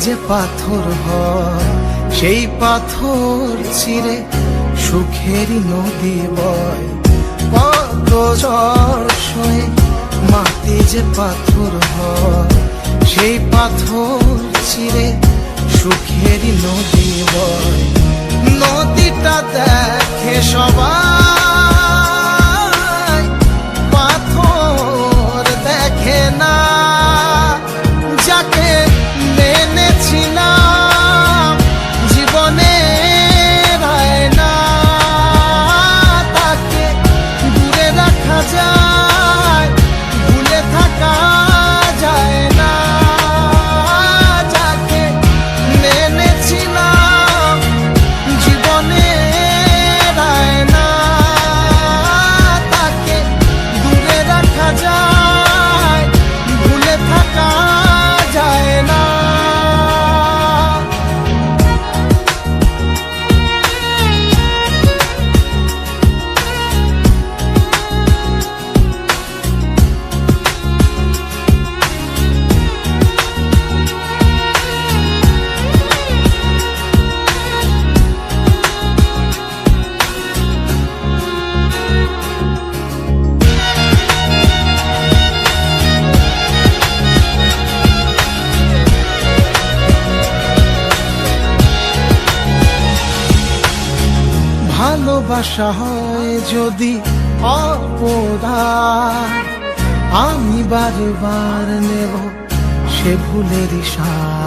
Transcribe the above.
যে পাথর হয় সেই পাথর চিরে সুখেরই নদী বয়। কত ঝড় সয়ে মাটি যে পাথর হয় সেই পাথর চিরে সুখেরই নদী বয়। নদীটা দেখে সবাই, পাথর দেখে না। যাকে মেনেছিলাম জীবনের আয়না, তাকে দূরে রাখা যায়, ভুলে থাকা যায় না। যাকে মেনেছিলাম জীবনের আয়না, তাকে দূরে রাখা যায়, ভুলে থাকা যায় না। ভালোবাসা হয় যদি অপরাধ, আমি বারবার নেব সে ভুলেরই স্বাদ।